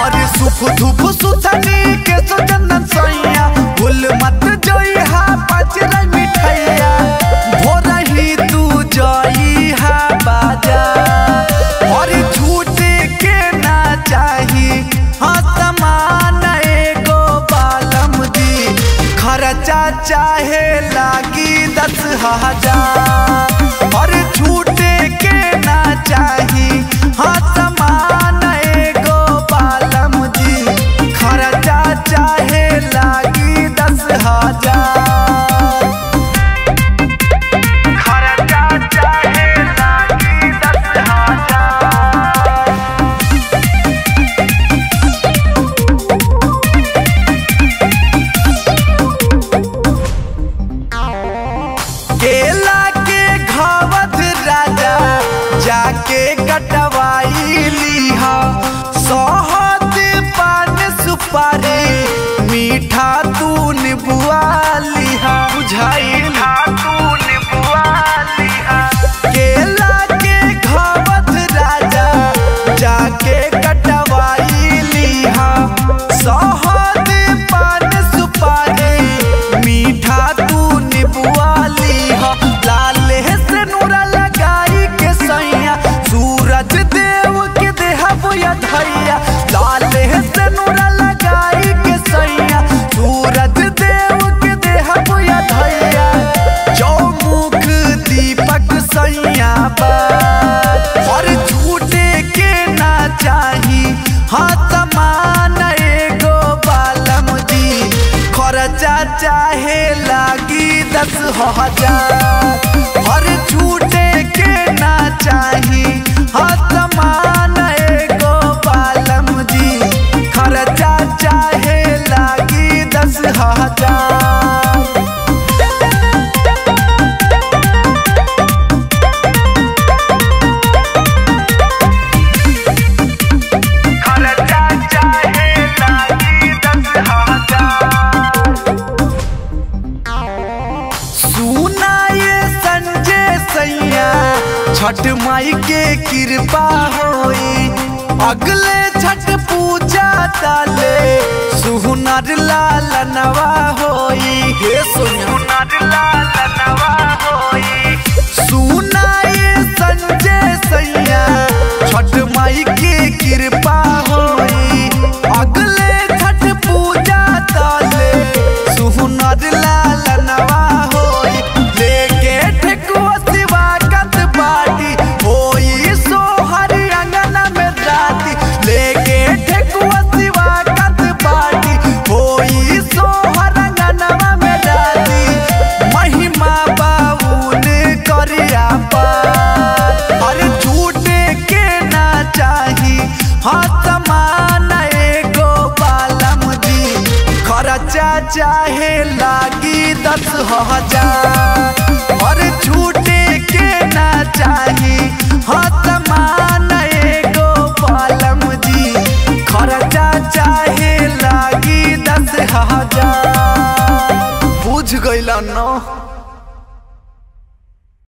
और सुख धूप सुथनी के सुचंदन सैया भूल मत जोई हा पचरा मिठाइया भोरा ही तू जोई हा बाजा और छूटे के ना चाही हाँ समान एगो बालम जी खर्चा चाहे लागी 10,000 और छूटे के ना चाही हाँ समान एगो बालम जी खर्चा चाहे लागी 10,000 खर्चा चाहे लागी 10,000 केला के घावत राजा जाके कटवाई लीहा सोहत पान सुपारी मीठा तू निबुआ लीहा बुझाई तू निबुआ लीहा केला के घावत राजा जाके कटवाई लीहा सोहत पान सुपारी मीठा तू निबुआ लाल से नूरा लगाई के सैया सूरज देव के देहब या धैया लाल से नूरा लगाई के सैया सूरज देव के देहब या धैया चौमुख दीपक सैया और झूठे के ना चाही हाँ समान एगो बालम जी खर्चा चाहे लागी 10,000 और छूटे के ना चाही हाँ समान एगो बालम जी खर्चा चाहे लागी 10,000 छठ माई के कृपा होई अगले छठ पूजा ताले सुहुनर लालनवा होई हे सुहुनर लालनवा होई सुनाए संजय सैया छठ माई के कृपा होई अगले छठ पूजा ताले सुहुनर लालनवा होई लेके ठेकुआ चाहे लागी 10,000 और छूटे के ना चाही हाँ समान एगो बालम जी खर्चा चाहे लागी 10,000 बुझ गइला न।